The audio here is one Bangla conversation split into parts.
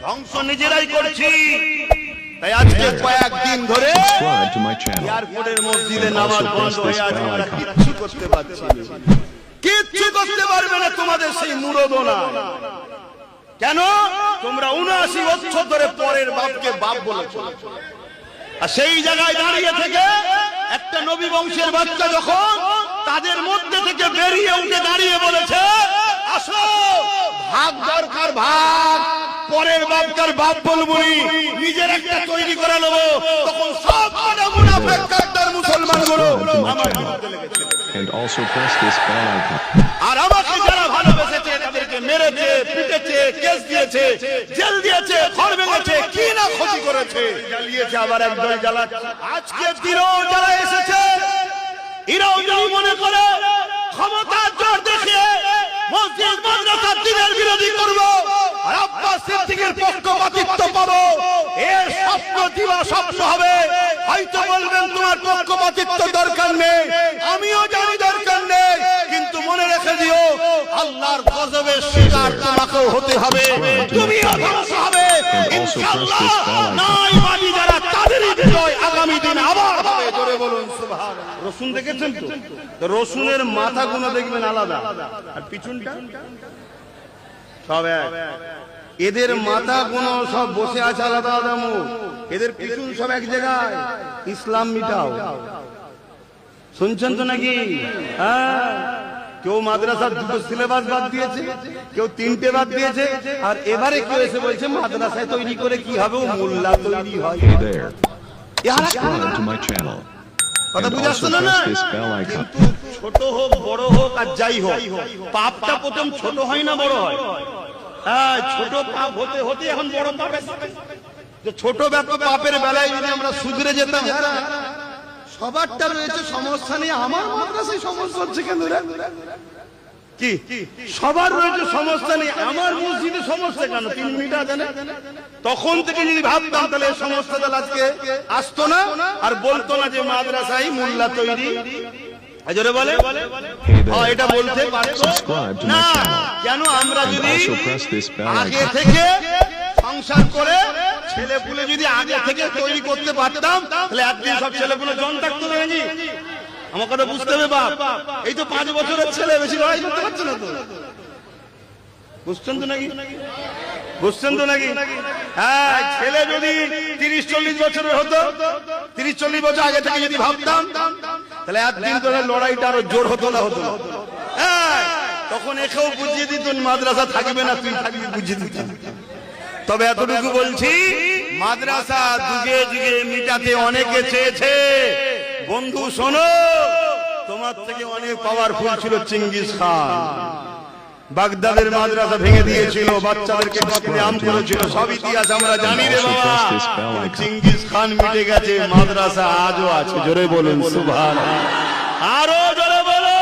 ধ্বংস নিজেরাই করছি। তাই আজকে কয়েকদিন ধরে এয়ারপোর্টের মসজিদে নামাজ বন্ধ হয়ে আছে, আমরা কিচ্ছু করতে পারছি না, কিচ্ছু করতে পারবে না তোমাদের সেই মুরদনা। কেন? তোমরা 79 বছর ধরে পরের বাপকে বাপ বলেছো, আর সেই জায়গায় দাঁড়িয়ে থেকে একটা নবী বংশের বাচ্চা যখন তাদের মধ্যে থেকে বেরিয়ে উঠে দাঁড়িয়ে বলেছে আসো ভাগ দরকার ভাগ, পরের বাপকার বাপ বলবো নিজের একটা তৈরি করে নেবো, তখন সব মুনাফিক কাফের মুসলমানগুলো আমার বিরুদ্ধে লেগেছে। আর আমাকে যারা ভালোবেসেছে তাদেরকে মেরেছে, পিটেছে, কেস দিয়েছে, জেল দিয়েছে, ঘর ভেঙেছে, কি না ক্ষতি করেছে, জ্বালিয়েছে, আবার একদল জ্বালাচ্ছে। আজকে দিনও যারা এসেছে এরাও যদি মনে করে ক্ষমতার জোর দেখিয়ে মসজিদ মাদ্রাসার দ্বীনের বিরোধী করবো আর আব্বাস সিদ্দিকের পক্ষপাতিত্ব পাবো, এর স্বপ্ন দিবা স্বপ্ন হবে। হয়তো বলবেন তোমার পক্ষপাতিত্ব দরকার নেই, আমিও জানি দরকার নেই, কিন্তু মনে রেখে দিও আল্লাহর গজবের শিকার তোমাকেও হতে হবে, তুমিও ধ্বংস হবে ইনশাআল্লাহ। নাই মানি যারা তাদেরই বিজয় আগামী দিন আবার হবে। জোরে বলুন সুবহানাল্লাহ। রসুন দেখেছেন তো? রসুনের মাথাগুলো দেখবেন আলাদা আর পিছনটা সব এক। এদের মাথাগুলো সব বসে আছে আলাদা আলাদা মুখ, এদের পিছন সব এক জায়গায়। ইসলাম মিটাও, শুনছেন তো নাকি? হ্যাঁ, কেউ মাদ্রাসার 2টো সিলেবাস বাদ দিয়েছে, কেউ 3টে বাদ দিয়েছে, আর এবারে কেউ এসে বলছে মাদ্রাসায় তৈরি করে কি হবে, ও মোল্লা তৈরি হয়। কথা বুঝে আসছে না? কিন্তু ছোট হোক বড় হোক আর যাই হোক, পাপটা প্রথম ছোট হয় না বড় হয়? হ্যাঁ, ছোট পাপ হতে হতে এখন বড় পাপ। যে ছোট পাপের বেলায় যদি আমরা সুধরে যেতাম, সবারটা রয়েছে সমস্যা নেই, আমার মাদ্রাসায় সমস্যা হচ্ছে কেন? কি সবার রয়েছে সমস্যা নেই, আমার মসজিদে সমস্যা কেন? 3 মিনিট আছে না? তখন থেকে যদি ভাবতাম তাহলে সমস্যা তাহলে আজকে আসতো না, আর বলতো না যে মাদ্রাসায় মোল্লা তৈরি। জোরে বলে এটা বলতে পারতো না। কেন? আমরা যদি আগে থেকে সংসার করে ছেলে পুলে যদি আগে থেকে তৈরি করতে পারতাম, তাহলে একদিন সব ছেলে পুলে জন থাকতো নাকি? আমার কথা বুঝতে হবে বাপ। এই তো 5 বছরের ছেলে, বেশি লড়াই করতে পারছে না তো। বুঝছেন তো নাকি? বুঝছেন তো নাকি? হ্যাঁ, ছেলে যদি 30-40 বছরের হতো, 30-40 বছর আগে থেকে যদি ভাবতাম, তাহলে একদিন ধরে লড়াইটা আরো জোর হতো না? হতো। হ্যাঁ, তখন একেও বুঝিয়ে দিত মাদ্রাসা থাকবে না, তুই থাকবি, বুঝিয়ে দিত। তবে এতটুকু বলছি, মাদ্রাসা যুগে যুগে মিটাতে অনেকে চেয়েছে। বন্ধু শোনো, তোমার থেকে অনেক পাওয়ারফুল ছিল চেঙ্গিস খান। বাগদাদের মাদ্রাসা ভেঙে দিয়েছিল, বাচ্চাদেরকে কতলেআম করেছিল, সব ইতিহাস আমরা জানি রে বাবা। চেঙ্গিস খান মিটে গেছে, মাদ্রাসা আজও আছে। জোরে বলুন সুবহানাল্লাহ। আরো জোরে বলো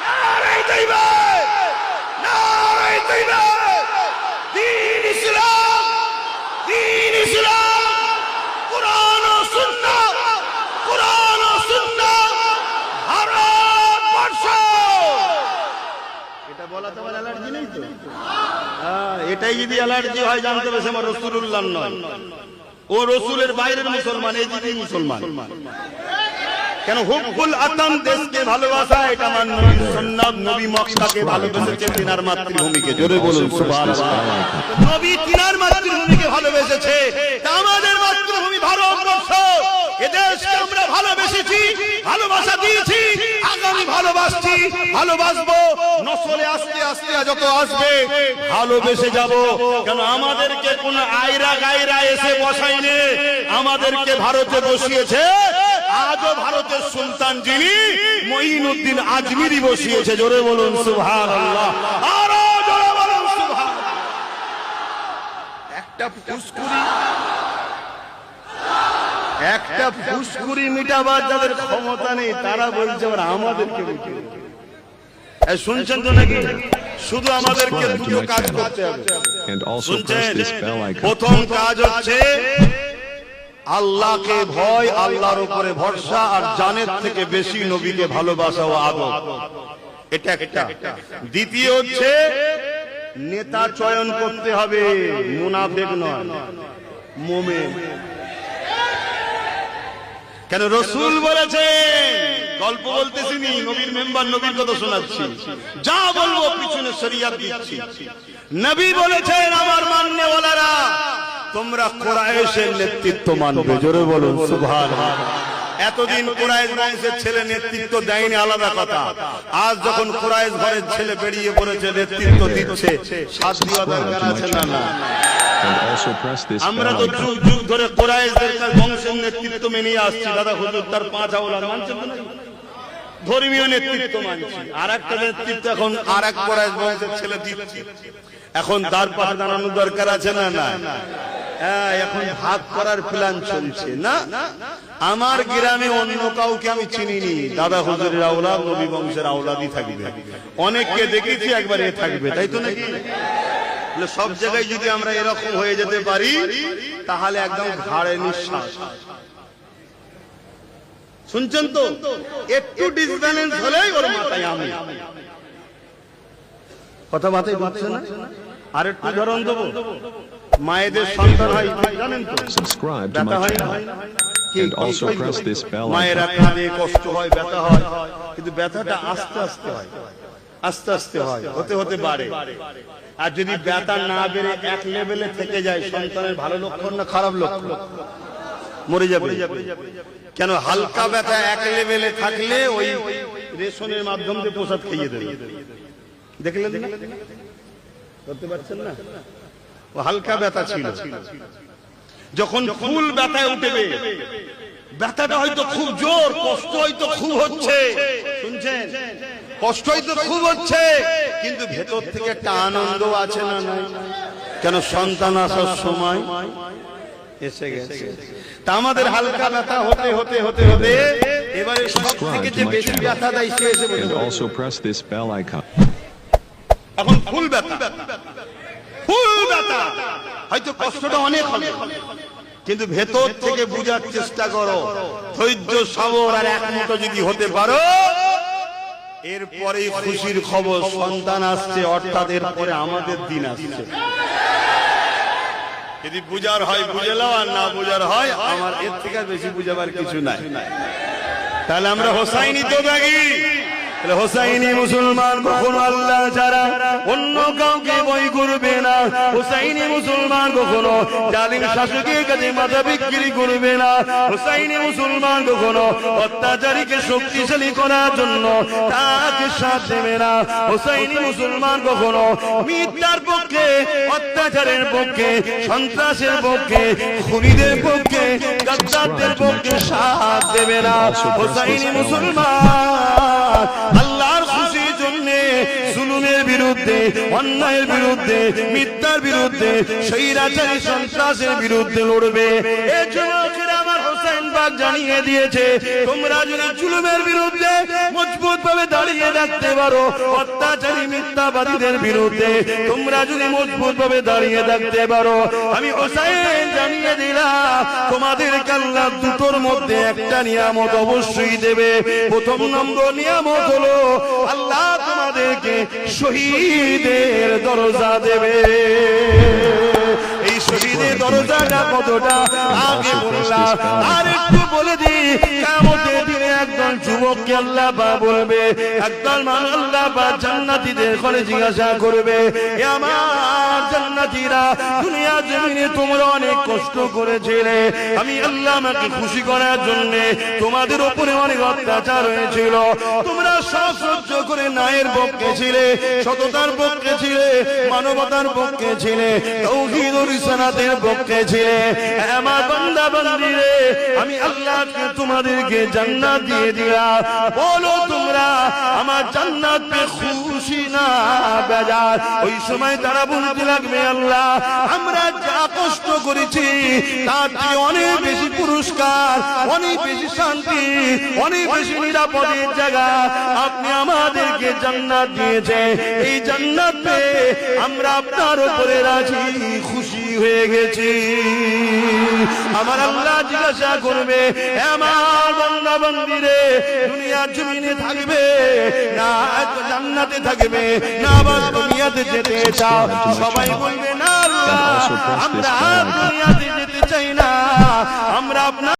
নারে তাকবীর, নারে তাকবীর। দ্বীন ইসলাম, দ্বীন ইসলাম, কুরআন ও সুন্নাহ, কুরআন ও সুন্নাহ, ভারতবর্ষ। এটা বলা তোমার অ্যালার্জি নেই তো? এটাই যদি অ্যালার্জি হয় জানতে হবে আমার রাসূলুল্লাহ নয়, ও রাসূলের বাইরের মুসলমান, এই দিদি মুসলমান। কেন? হুব্বুল আতাম, দেশকে ভালোবাসা, এটা আমার নবী সুন্নাত। নবী মক্কাকে ভালোবেসেছে, তিনার মাতৃভূমিকে। জোরে বলুন সুবহানাল্লাহ। নবী তিনার মাতৃভূমিকে ভালোবেসেছে, আমাদের মাতৃভূমি ভারতবর্ষ। এদেশকে আমরা ভালোবেসেছি, ভালোবাসা দিয়েছি, আগামী ভালোবাসছি, ভালোবাসবো। নসলে আস্তে আস্তে যত আসবে ভালোবেসে যাব। কেন? আমাদেরকে কোন আয়রা গায়রা এসে বসায়নি, আমাদেরকে ভারতে বসিয়েছে। আজও ভারতের সুলতান যিনি, মঈনুদ্দিন আজমিরি বসিয়েছে। জোরে বলুন সুবহানাল্লাহ। আরো জোরে বলুন সুবহানাল্লাহ। একটা ফুসকুরি মিটাবার যাদের ক্ষমতা নেই, তারা বলছে আমাদেরকে মিটিয়ে। শুনছেন তো নাকি? শুধু আমাদেরকে 2টো কাজ করতে হবে। শুনছেন? প্রথম কাজ হচ্ছে আল্লাহকে ভয়, আল্লাহর উপরে ভরসা, আর জানের থেকে বেশি নবীকে ভালোবাসা ও আদর। এটা একটা। দ্বিতীয় হচ্ছে নেতা চয়ন করতে হবে, মুনাফিক নয়, মুমিন। কেন রাসূল বলেছেন, গল্প বলতেছি নি, নবীর মেম্বার, নবীর কথা শোনাচ্ছি, যা বলবো পিছনে শরীয়ত দিচ্ছি। নবী বলেছেন, আমার মাননেওয়ালারা তোমরা কুরাইশের নেতৃত্ব মানবে। জোরে বলুন সুবহানাল্লাহ। এতদিন কুরাইশ বংশের ছেলে নেতৃত্ব দেয়নি, আলাদা কথা। আজ যখন কুরাইশ ঘরের ছেলে বেরিয়ে পড়েছে, নেতৃত্ব দিচ্ছে, সাথ দেওয়া দরকার আছে না? না। আমরা তো যুগ যুগ ধরে কুরাইশদের বংশের নেতৃত্ব মেনে আসছি। দাদা হুজুর তার 5 আওলাদ মানছেন না, ধর্মীয় নেতৃত্ব মানছি। আর একটা নেতৃত্ব এখন আর এক কুরাইশ বংশের ছেলে দিচ্ছে। এখন তার পাশে দাঁড়ানোর দরকার আছে না? না। এখন ভাগ করার প্ল্যান চলছে না। আমার গ্রামে অন্য কাউকে আমি চিনিনি, দাদা হুজুরের আওলাদ, নবী বংশের আওলাদই থাকবে। অনেককে দেখেছি একবার এ থাকবে, তাই তো নাকি? সব জায়গায় যদি আমরা এরকম হয়ে যেতে পারি, তাহলে একদম ঘাড়ে নিঃশ্বাস। শুনছেন তো? একটু ডিসব্যালেন্স হলেই ওর মাথায় আমি। কথা মাথায় বুঝছে না? আর একটু উদাহরণ দেবো। মায়েদের সন্তান হয়, জানেন তো? ব্যথা হয় না? মায়েরা কাঁদে, কষ্ট হয়, ব্যথা হয়, কিন্তু ব্যথাটা আস্তে আস্তে হয়, আস্তে আস্তে হয়, হতে হতে বাড়ে। আর যদি ব্যথা না বেড়ে এক লেভেলে থেকে যায়, সন্তানের ভালো লক্ষণ না খারাপ লক্ষণ? মরে যাবে। কেন? হালকা ব্যথা এক লেভেলে থাকলে ওই রেশনের মাধ্যম দিয়ে প্রসাদ খেয়ে দেবে। দেখলেন না? করতে পারছেন না? ও হালকা ব্যথা ছিল। যখন ফুল ব্যথায় উঠবে, ব্যথাটা হয়তো খুব জোর, কষ্ট হয়তো খুব হচ্ছে, শুনছেন? কষ্ট হয়তো খুব হচ্ছে, কিন্তু ভেতর থেকে একটা আনন্দ আছে না? নাই? কেন? সন্তান আসার সময় এসে গেছে। তা আমাদের হালকা ব্যথা হতে হতে হতে হতে এবারে সব থেকে যে বেশি ব্যথা দেয় সে এসে বসে। এখন ফুল ব্যথা, ফুল ব্যথা, হয়তো কষ্টটা অনেক হবে, কিন্তু ভেতর থেকে বুঝার চেষ্টা করো, ধৈর্য সবর আর একমত যদি হতে পারো, এরপরেই খুশির খবর, সন্তান আসছে, অর্থাৎ এরপরে আমাদের দিন আসছে। যদি বুঝার হয় বুঝে নাও, আর না বুঝার হয়, আমার এর থেকে বেশি বুঝাবার কিছু নাই। তাহলে আমরা হোসাইনি তো থাকি। হোসাইনি মুসলমান কখনো আল্লাহ ছাড়া অন্য কাউকে ভয় করবে না। হোসাইনি মুসলমান কখনো জালিম শাসকের কাছে মাথা বিক্রি করবে না। হোসাইনি মুসলমান কখনো অত্যাচারীকে শক্তিশালী করার জন্য তাকে সাথ দেবে না। হোসাইনি মুসলমান কখনো মিথ্যার পক্ষে, অত্যাচারের পক্ষে, সন্ত্রাসের পক্ষে, খুনিদের পক্ষে, গাদ্দারদের পক্ষে সাথ দেবে না। হোসাইনি মুসলমান আল্লাহর খুশির জন্য জুলুমের বিরুদ্ধে, অন্যায়ের বিরুদ্ধে, মিথ্যার বিরুদ্ধে, স্বৈরাচারী সন্ত্রাসের বিরুদ্ধে লড়বে। এই যুবকেরা আমার হোসেন পাক জানিয়ে দিয়েছে, তোমরা যদি জুলুমের বিরুদ্ধে মজবুত ভাবে দাঁড়িয়ে রাখতে পারো, অত্যাচারী মিথ্যাবাদীদের বিরুদ্ধে তোমরা যদি মজবুত ভাবে দাঁড়িয়ে থাকতে পারো, আমি হোসেন জানিয়ে দিলাম তোমাদেরকে আল্লাহ দুটোর মধ্যে একটা নিয়ামত অবশ্যই দেবে। প্রথম নম্বর নিয়ামত হলো আল্লাহ তোমাদেরকে শহীদের দরজা দেবে। এই শহীদের দরজাটা কতটা আগে বললাম, আর একটু বলে দিই। কিয়ামতের দিনে একদল যুবককে আল্লাহ পাক বলবে, একদল মানুষ আল্লাহ পাক জান্নাতীদের ঘরে জিজ্ঞাসা করবে, এ আমার জান্নাতীরা, দুনিয়া জমিনে তোমরা অনেক কষ্ট করেছিলে, আমি আল্লাহ আমাকে খুশি করার জন্য তোমাদের উপরে অনেক অত্যাচার হয়েছিল, তোমরা সব সহ্য করে ন্যায়ের পক্ষে ছিলে, সততার পক্ষে ছিলে, মানবতার পক্ষে ছিলে, তাওহীদ ও রিসালাতের পক্ষে ছিলে। আমার বান্দা বান্দীরে, আমি আল্লাহ তোমাদেরকে জান্নাত দিয়ে দিলাম, বলো তোমরা আমার জান্নাত পেয়ে খুশি না বেজার? ওই সময় তারা বলতে লাগবে, আল্লাহ আমরা যা কষ্ট করেছি তার চেয়ে অনেক বেশি পুরস্কার, অনেক বেশি শান্তি, অনেক বেশি নিরাপদের জায়গা আপনি আমাদেরকে জান্নাত দিয়েছে। এই জান্নাত পেয়ে আমরা আপনার উপরে রাজি খুশি হয়ে গেছি। আমার আল্লাহ জিজ্ঞাসা করবে আমার বান্দা বান্দিরে দুনিয়ার জমিনে থাকবে না জান্নাতে থাকবে না আবার দুনিয়াতে যেতে চাও? সবাই বলবে না আল্লাহ আমরা দুনিয়াতে যেতে চাই না, আমরা আপনার